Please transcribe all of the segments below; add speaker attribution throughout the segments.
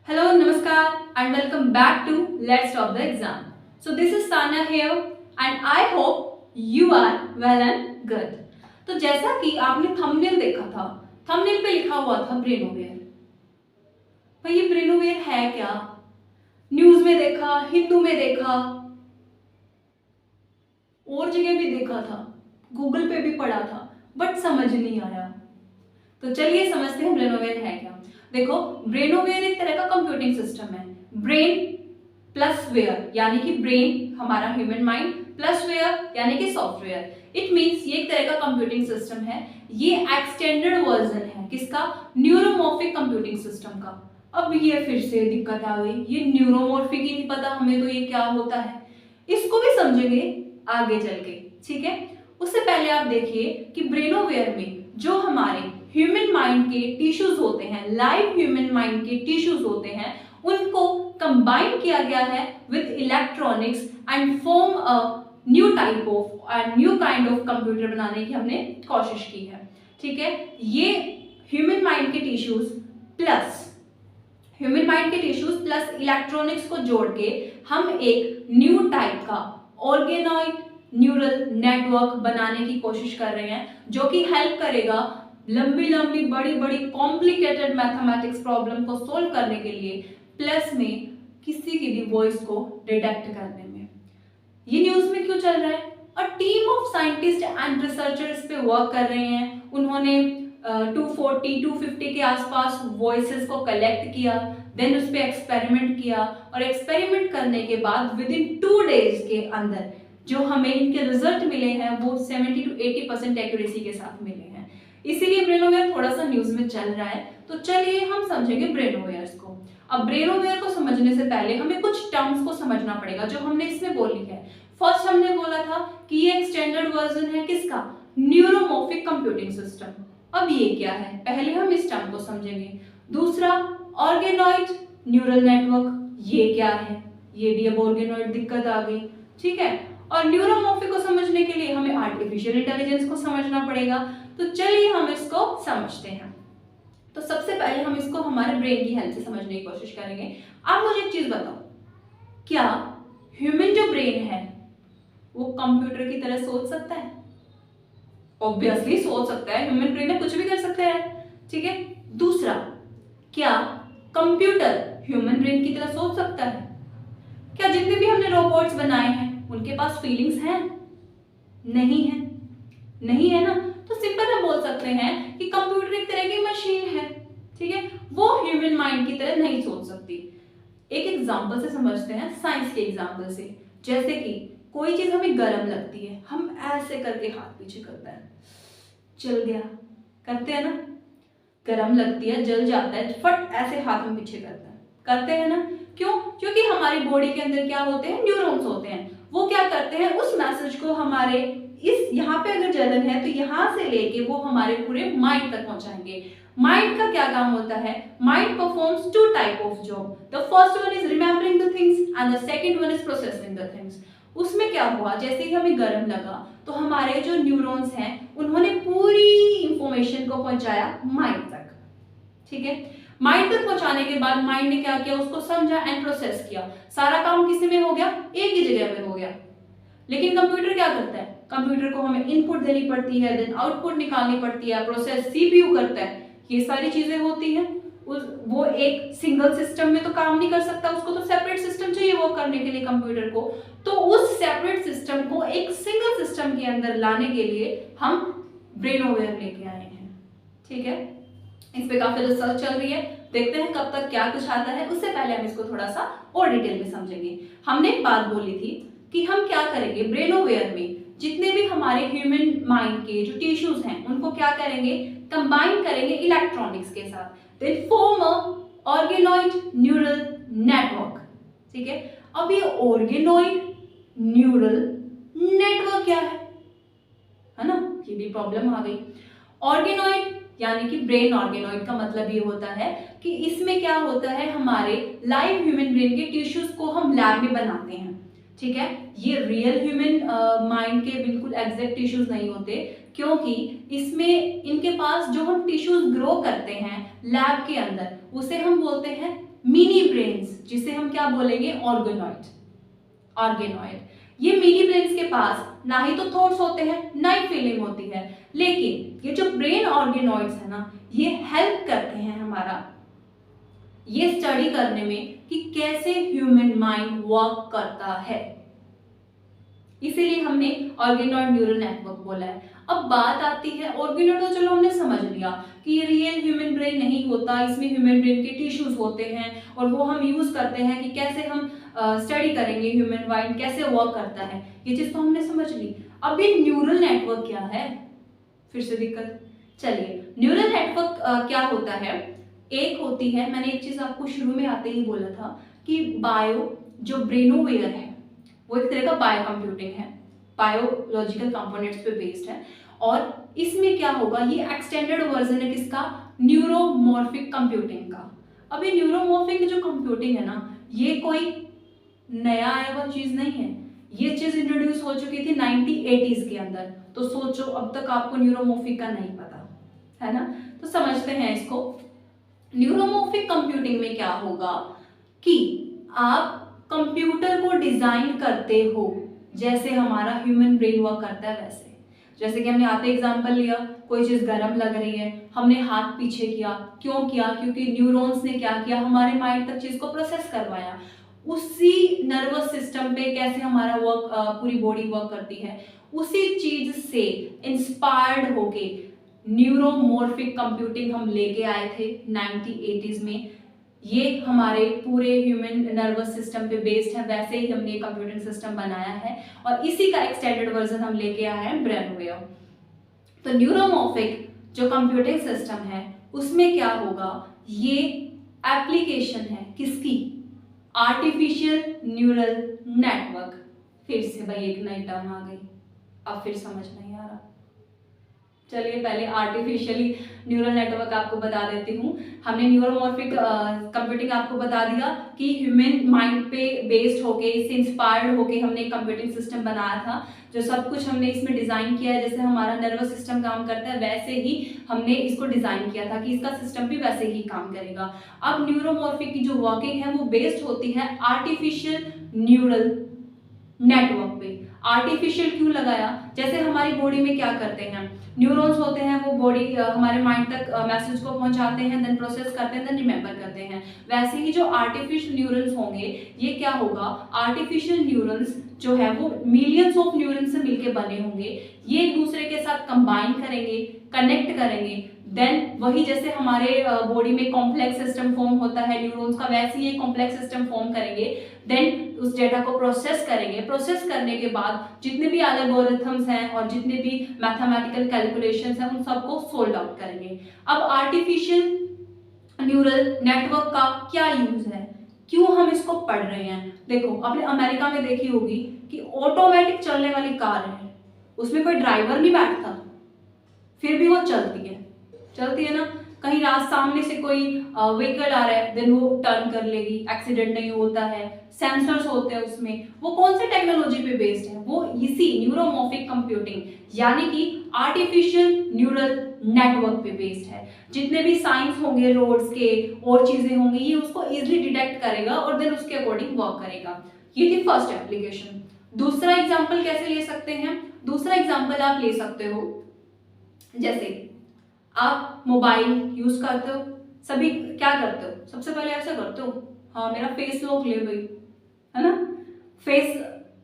Speaker 1: Hello, Namaskar, and welcome back to Let's Talk the Exam. So, this is Sana here, and I hope you are well and good. तो जैसा कि आपने thumbnail देखा था, thumbnail पे लिखा हुआ था ब्रेनोवेयर। भाई ये ब्रेनोवेयर है क्या? न्यूज में देखा, हिंदू में देखा, और जगह भी देखा था, गूगल पे भी पढ़ा था, बट समझ नहीं आया। तो चलिए समझते हैं ब्रेनोवेयर है क्या। देखो, ब्रेनोवेयर एक तरह का कंप्यूटिंग सिस्टम है। ब्रेन प्लस वेयर यानी कि ब्रेन हमारा ह्यूमन माइंड प्लस वेयर यानी कि सॉफ्टवेयर। इट मींस ये एक तरह का कंप्यूटिंग सिस्टम है। ये एक्सटेंडेड वर्जन है किसका? न्यूरोमॉर्फिक कंप्यूटिंग सिस्टम का। अब ये फिर से दिक्कत आ गई, ये न्यूरोमॉर्फिक ही नहीं पता हमें तो ये क्या होता है। इसको भी समझेंगे आगे चल के, ठीक है। उससे पहले आप देखिए कि ब्रेनोवेयर में जो हमारे ह्यूमन माइंड के टिश्यूज होते हैं, लाइव ह्यूमन माइंड के टिश्यूज होते हैं, उनको कंबाइन किया गया है with electronics and form a new type of new kind of computer बनाने की हमने कोशिश की है, ठीक है। ये ह्यूमन माइंड के टिश्यूज प्लस इलेक्ट्रॉनिक्स को जोड़ के हम एक न्यू टाइप का ऑर्गेनॉइड न्यूरल नेटवर्क बनाने की कोशिश कर रहे हैं, जो कि हेल्प करेगा लंबी बड़ी कॉम्प्लिकेटेड मैथमेटिक्स प्रॉब्लम को सोल्व करने के लिए, प्लस में किसी की भी वॉइस को डिटेक्ट करने में। ये न्यूज में क्यों चल रहा है? A team of scientist and researchers पे वर्क कर रहे हैं। उन्होंने 250 के आसपास वॉइसेस को कलेक्ट किया, देन उस पर एक्सपेरिमेंट किया, और एक्सपेरिमेंट करने के बाद विद इन 2 days के अंदर जो हमें इनके रिजल्ट मिले हैं वो 70 to 80% एक्यूरेसी के साथ मिले हैं। इसीलिए ब्रेनोवेयर थोड़ा सा न्यूज में चल रहा है। तो चलिए हम समझेंगे ब्रेनोवेयर्स को। अब ब्रेनोवेयर को समझने से पहले हमें कुछ टर्म्स को समझना पड़ेगा जो हमने इसमें बोली है। फर्स्ट हमने बोला था कि ये एक्सटेंडेड वर्जन है किसका? Neuromorphic computing system. अब ये क्या है, पहले हम इस टर्म को समझेंगे। दूसरा, ऑर्गेनॉइड न्यूरल नेटवर्क, ये क्या है? ये भी अब ऑर्गेनॉइड दिक्कत आ गई, ठीक है। और न्यूरोमॉर्फिक को समझने के लिए हमें आर्टिफिशियल इंटेलिजेंस को समझना पड़ेगा। तो चलिए हम इसको समझते हैं। तो सबसे पहले हम इसको हमारे ब्रेन की हेल्प से समझने की कोशिश करेंगे। आप मुझे एक चीज बताओ, क्या ह्यूमन जो ब्रेन है वो कंप्यूटर की तरह सोच सकता है? ऑब्वियसली सोच सकता है, ह्यूमन ब्रेन में कुछ भी कर सकता है, ठीक है। दूसरा, क्या कंप्यूटर ह्यूमन ब्रेन की तरह सोच सकता है? क्या जितने भी हमने रोबोट्स बनाए हैं उनके पास फीलिंग्स हैं? नहीं है ना। तो सिंपल हम बोल सकते हैं कि कंप्यूटर एक तरह की मशीन है, ठीक है। वो ह्यूमन माइंड की तरह नहीं सोच सकती। एक एग्जांपल से समझते हैं, साइंस के एग्जांपल से। जैसे कि कोई चीज हमें गर्म लगती है, हम ऐसे करके हाथ पीछे करते हैं, जल गया, करते हैं ना। गर्म लगती है, जल जाता है, फट ऐसे हाथ में पीछे करते हैं ना। क्यों? क्योंकि हमारी बॉडी के अंदर क्या होते हैं? न्यूरॉन्स होते हैं। वो क्या करते हैं? उस मैसेज को हमारे इस यहाँ पे अगर जलन है तो यहाँ से लेके वो हमारे पूरे माइंड तक पहुंचाएंगे। माइंड का क्या काम होता है? Mind performs 2 type of job. The first one is remembering the things and the second one is processing the things. उसमें क्या हुआ, जैसे ही हमें गर्म लगा तो हमारे जो न्यूरॉन्स हैं उन्होंने पूरी इंफॉर्मेशन को पहुंचाया माइंड तक, ठीक है। माइंड तक पहुंचाने के बाद माइंड ने क्या किया? उसको समझा एंड प्रोसेस किया। सारा काम किसी में हो गया? एक ही जगह में हो गया। लेकिन कंप्यूटर क्या करता है? कंप्यूटर को हमें इनपुट देनी पड़ती है, देन आउटपुट निकालनी पड़ती है, प्रोसेस सीपीयू करता है, ये सारी चीजें होती हैं। वो एक सिंगल सिस्टम में तो काम नहीं कर सकता, उसको तो सेपरेट सिस्टम चाहिए वो करने के लिए कंप्यूटर को। तो उस सेपरेट सिस्टम को एक सिंगल सिस्टम के अंदर लाने के लिए हम ब्रेनोवेयर लेके आए हैं, ठीक है। इस पे काफी रिसर्च चल रही है, देखते हैं कब तक क्या कुछ आता है। उससे पहले हम इसको थोड़ा सा और डिटेल में समझेंगे। हमने एक बात बोली थी कि हम क्या करेंगे, ब्रेनोवेयर में जितने भी हमारे ह्यूमन माइंड के जो टिश्यूज हैं उनको क्या करेंगे? कंबाइन करेंगे इलेक्ट्रॉनिक्स के साथ, then form a organoid neural network, ठीक है। अब ये ऑर्गेनॉइड न्यूरल नेटवर्क क्या है ना, ये भी प्रॉब्लम आ गई। ऑर्गेनॉइड यानी कि ब्रेन ऑर्गेनॉइड का मतलब ये होता है कि इसमें क्या होता है, हमारे लाइव ह्यूमन ब्रेन के टिश्यूज को हम लैब में बनाते हैं, ठीक है। ये रियल ह्यूमन माइंड के बिल्कुल एग्जैक्ट टिश्यूज नहीं होते। क्योंकि इसमें इनके पास जो हम टिश्यूज ग्रो करते हैं लैब के अंदर उसे हम बोलते हैं मिनी ब्रेन्स, जिसे हम क्या बोलेंगे ऑर्गेनॉइड। ये मिनी ब्रेन्स के पास ना ही तो थॉट्स होते हैं ना ही फीलिंग होती है, लेकिन ये जो ब्रेन ऑर्गेनॉइड्स है ना ये हेल्प करते हैं हमारा ये स्टडी करने में कि कैसे ह्यूमन माइंड वर्क करता है, इसीलिए हमने ऑर्गेनॉइड न्यूरल नेटवर्क बोला है। अब बात आती है ऑर्गेनॉइड तो चलो हमने समझ लिया कि ये रियल ह्यूमन ब्रेन नहीं होता, इसमें ह्यूमन ब्रेन के टिश्यूज होते हैं और वो हम यूज करते हैं कि कैसे हम स्टडी करेंगे ह्यूमन माइंड कैसे वर्क करता है, ये चीज तो हमने समझ ली। अब ये न्यूरल नेटवर्क क्या है, फिर से दिक्कत। चलिए न्यूरल नेटवर्क क्या होता है, एक होती है, मैंने एक चीज आपको शुरू में आते ही बोला था कि बायो जो ब्रेनोवेयर है वो एक तरह का बायो कंप्यूटिंग है, बायोलॉजिकल कंपोनेंट्स पे बेस्ड है। और इसमें क्या होगा, ये एक्सटेंडेड वर्जन है किसका, न्यूरोमॉर्फिक कंप्यूटिंग का। अब ये न्यूरोमॉर्फिक जो कंप्यूटिंग है ना ये कोई नया आया हुआ चीज नहीं है, ये चीज इंट्रोड्यूस हो चुकी थी 1980s के अंदर। तो सोचो अब तक आपको न्यूरोमॉर्फिक का नहीं पता है ना, तो समझते हैं इसको। न्यूरोमॉर्फिक कंप्यूटिंग में क्या होगा कि आप कंप्यूटर को डिजाइन करते हो जैसे हमारा ह्यूमन ब्रेन वर्क करता है वैसे। जैसे कि हमने आते एग्जांपल लिया, कोई चीज गर्म लग रही है, हमने हाथ पीछे किया, क्यों किया, क्योंकि न्यूरॉन्स ने क्या किया, हमारे माइंड तक चीज को प्रोसेस करवाया। उसी नर्वस सिस्टम पे कैसे हमारा वर्क पूरी बॉडी वर्क करती है, उसी चीज से इंस्पायर्ड होके न्यूरोमॉर्फिक कंप्यूटिंग हम लेके आए थे 1980s में। ये हमारे पूरे ह्यूमन नर्वस सिस्टम पे बेस्ड है, वैसे ही हमने कंप्यूटिंग सिस्टम बनाया है और इसी का एक्सटेंडेड वर्जन हम लेके आए हैं ब्रेनवेयर। तो न्यूरोमॉर्फिक जो कंप्यूटिंग सिस्टम है उसमें क्या होगा, ये एप्लीकेशन है किसकी, आर्टिफिशियल न्यूरल नेटवर्क। फिर से भाई एक नई टर्म आ गई, अब फिर समझ नहीं आ रहा। चलिए पहले आर्टिफिशियली न्यूरल नेटवर्क आपको बता देती हूँ। हमने न्यूरोमॉर्फिक कंप्यूटिंग आपको बता दिया कि ह्यूमन माइंड पे बेस्ड होके, इससे इंस्पायर्ड होके हमने एक कंप्यूटिंग सिस्टम बनाया था, जो सब कुछ हमने इसमें डिजाइन किया है। जैसे हमारा नर्वस सिस्टम काम करता है वैसे ही हमने इसको डिजाइन किया था कि इसका सिस्टम भी वैसे ही काम करेगा। अब न्यूरोमॉर्फिक की जो वर्किंग है वो बेस्ड होती है आर्टिफिशियल न्यूरल नेटवर्क पे। आर्टिफिशियल क्यों लगाया, जैसे हमारी बॉडी में क्या करते हैं, न्यूरॉन्स होते हैं, वो बॉडी हमारे माइंड तक मैसेज को पहुंचाते हैं, देन प्रोसेस करते हैं, देन रिमेंबर करते हैं। वैसे ही जो आर्टिफिशियल न्यूरॉन्स होंगे, ये क्या होगा, आर्टिफिशियल न्यूरॉन्स जो है वो मिलियंस ऑफ न्यूरॉन्स से मिलके बने होंगे, ये एक दूसरे के साथ कंबाइन करेंगे, कनेक्ट करेंगे, देन वही जैसे हमारे बॉडी में कॉम्प्लेक्स सिस्टम फॉर्म होता है न्यूरॉन्स का, वैसे ही एक कॉम्प्लेक्स सिस्टम फॉर्म करेंगे, देन उस डेटा को प्रोसेस करेंगे। प्रोसेस करने के बाद जितने भी एल्गोरिथम्स हैं और जितने भी मैथमेटिकल कैलकुलेशंस हैं उन सबको सोल्व आउट करेंगे। अब आर्टिफिशियल न्यूरल नेटवर्क का क्या यूज है, क्यों हम इसको पढ़ रहे हैं। देखो आपने अमेरिका में देखी होगी कि ऑटोमेटिक चलने वाली कार है, उसमें कोई ड्राइवर नहीं बैठता, फिर भी वो चलती है ना। कहीं सामने से कोई व्हीकल आ रहा है, देन वो टर्न कर लेगी, एक्सीडेंट नहीं होता है, सेंसर्स होते हैं उसमें। वो कौन सी टेक्नोलॉजी पे बेस्ड है, वो इसी न्यूरोमॉर्फिक कंप्यूटिंग यानी कि आर्टिफिशियल न्यूरल नेटवर्क पे बेस्ड है। जितने भी साइंस होंगे रोड्स के और चीजें होंगी, ये उसको इजिली डिटेक्ट करेगा और देन उसके अकॉर्डिंग वर्क करेगा। ये थी फर्स्ट एप्लीकेशन। दूसरा एग्जाम्पल कैसे ले सकते हैं, दूसरा एग्जाम्पल आप ले सकते हो, जैसे आप मोबाइल यूज करते हो, सभी क्या करते हो, सबसे पहले ऐसा करते हो, हाँ मेरा फेस लॉक ले भाई, है ना, फेस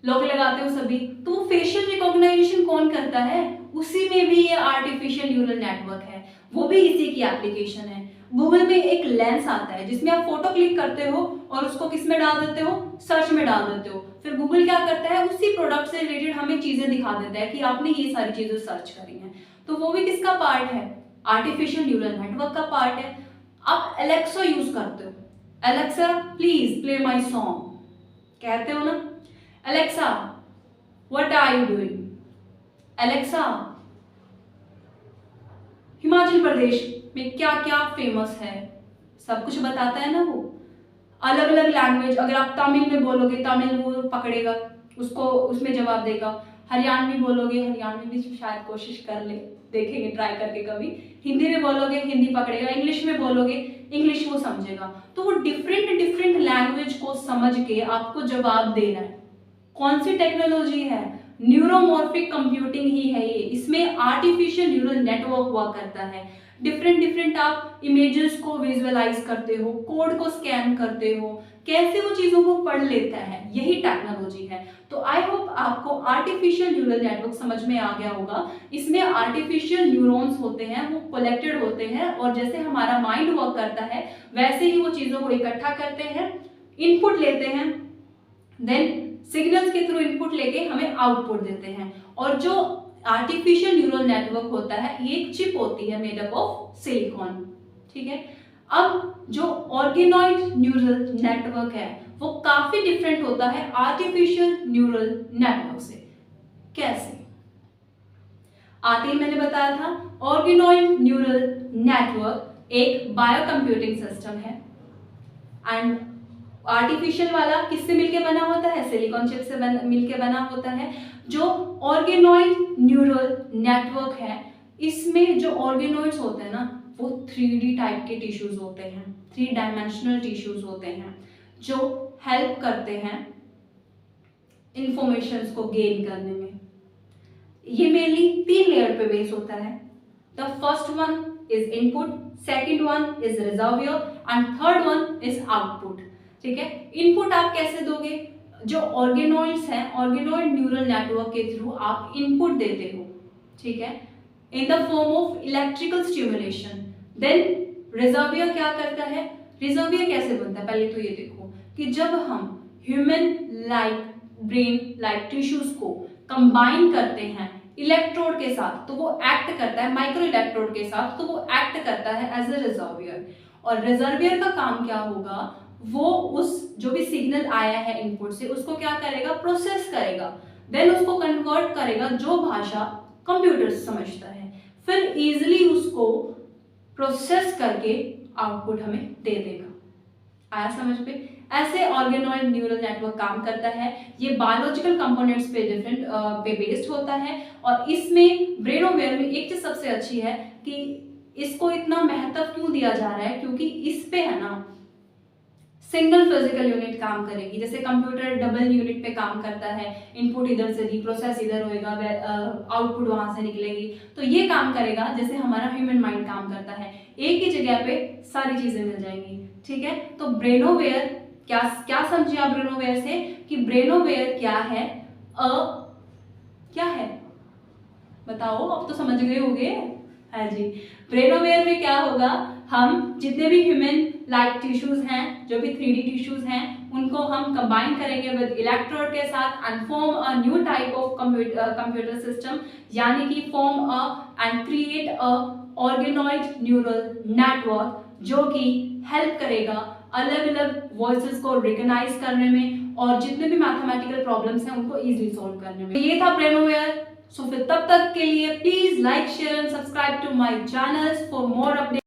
Speaker 1: लॉक लगाते हो सभी। तो वो फेशियल रिकॉग्नाइजेशन कौन करता है, उसी में भी ये आर्टिफिशियल न्यूरल नेटवर्क है, वो भी इसी की एप्लीकेशन है। गूगल में एक लेंस आता है जिसमें आप फोटो क्लिक करते हो और उसको किस में डाल देते हो, सर्च में डाल देते हो, फिर गूगल क्या करता है, उसी प्रोडक्ट से रिलेटेड हमें चीजें दिखा देता है कि आपने ये सारी चीजें सर्च करी हैं। तो वो भी किसका पार्ट है, आर्टिफिशियल न्यूरल नेटवर्क का पार्ट है। आप एलेक्सा यूज करते हो, Alexa please play my song कहते हो ना, Alexa what are you doing, Alexa Himachal Pradesh में क्या क्या फेमस है, सब कुछ बताता है ना वो। अलग अलग लैंग्वेज, अगर आप तमिल में बोलोगे तमिल वो पकड़ेगा, उसको उसमें जवाब देगा। हरियाणवी बोलोगे, हरियाणवी भी शायद कोशिश कर ले, देखेंगे ट्राई करके कभी। हिंदी में बोलोगे, हिंदी पकड़ेगा। इंग्लिश में बोलोगे, इंग्लिश वो समझेगा। तो वो डिफरेंट डिफरेंट लैंग्वेज को समझ के आपको जवाब देना है। कौन सी टेक्नोलॉजी है? न्यूरोमॉर्फिक कंप्यूटिंग ही है ये। इसमें आर्टिफिशियल न्यूरल नेटवर्क हुआ करता है। डिफरेंट डिफरेंट आप इमेजेस को विजुअलाइज करते हो, कोड को स्कैन करते हो, कैसे वो चीजों को पढ़ लेता है, यही टेक्नोलॉजी है। तो आई होप आपको आर्टिफिशियल न्यूरल नेटवर्क समझ में आ गया होगा। इसमें आर्टिफिशियल न्यूरॉन्स होते हैं, वो कलेक्टेड होते हैं, और जैसे हमारा माइंड वर्क करता है वैसे ही वो चीजों को इकट्ठा करते हैं, इनपुट लेते हैं, देन सिग्नल्स के थ्रू इनपुट लेके हमें आउटपुट देते हैं। और जो आर्टिफिशियल न्यूरल नेटवर्क होता है, ये एक चिप होती है मेड अप ऑफ सिलिकॉन, ठीक है। अब जो ऑर्गेनॉइड न्यूरल नेटवर्क है वो काफी डिफरेंट होता है आर्टिफिशियल न्यूरल नेटवर्क से। कैसे? आते ही मैंने बताया था, ऑर्गेनॉइड न्यूरल नेटवर्क एक बायो कंप्यूटिंग सिस्टम है, एंड आर्टिफिशियल वाला किससे मिलके बना होता है? सिलिकॉन चिप से मिलके बना होता है। जो ऑर्गेनॉइड न्यूरल नेटवर्क है, इसमें जो ऑर्गेनॉइड्स होते हैं ना, वो 3D टाइप के टिश्यूज होते हैं, 3 डायमेंशनल टिश्यूज होते हैं, जो हेल्प करते हैं इंफॉर्मेशंस को गेन करने में। ये मेनली 3 लेयर पे बेस होता है। The first one is input, second one is reservoir, and third one is output, ठीक है। इनपुट आप कैसे दोगे? जो ऑर्गेनॉइड्स हैं, ऑर्गेनॉइड न्यूरल नेटवर्क के थ्रू आप इनपुट देते हो, ठीक है, in the form of electrical stimulation. Then reservoir क्या करता है? रिजर्वियर कैसे बनता है? पहले तो ये देखो कि जब हम human like brain like tissues को कंबाइन करते हैं इलेक्ट्रोड के साथ, तो वो एक्ट करता है, माइक्रो इलेक्ट्रोड के साथ, तो वो एक्ट करता है एज ए रिजर्वियर। और रिजर्वियर का काम क्या होगा? वो उस जो भी सिग्नल आया है इनपुट से, उसको क्या करेगा? प्रोसेस करेगा, देन उसको कन्वर्ट करेगा जो भाषा कंप्यूटर समझता है, फिर इजीली उसको प्रोसेस करके आउटपुट हमें दे देगा। आया समझ पे? ऐसे ऑर्गेनॉइड न्यूरल नेटवर्क काम करता है। ये बायोलॉजिकल कंपोनेंट्स पे डिफरेंट पे बेस्ड होता है, और इसमें ब्रेनोवेयर में एक चीज सबसे अच्छी है कि इसको इतना महत्व क्यों दिया जा रहा है, क्योंकि इस पे है ना सिंगल फिजिकल यूनिट काम करेगी। जैसे कंप्यूटर डबल यूनिट पे काम करता है, इनपुट इधर से दी, प्रोसेस इधर होएगा, आउटपुट वहां से निकलेगी, तो ये काम करेगा जैसे हमारा ह्यूमन माइंड काम करता है, एक ही जगह पे सारी चीजें मिल जाएंगी, ठीक है। तो ब्रेनोवेयर क्या क्या समझिए आप ब्रेनोवेयर से? कि ब्रेनोवेयर क्या है? क्या है बताओ, अब तो समझ गए होंगे। हाँ जी, ब्रेनोवेयर में क्या होगा? हम जितने भी ह्यूमन लाइक टिश्यूज हैं, जो भी 3D टिश्यूज हैं, उनको हम कंबाइन करेंगे विद इलेक्ट्रोड के साथ and form a new type of computer system, यानी कि form and create a organoid neural network, जो कि हेल्प करेगा अलग अलग वॉइसेस को रिकॉग्नाइज करने में, और जितने भी मैथमेटिकल प्रॉब्लम्स हैं उनको इजीली सॉल्व करने में। ये था ब्रेनोवेयर। सो फिर तब तक के लिए please like, share and subscribe to my channels for more updates.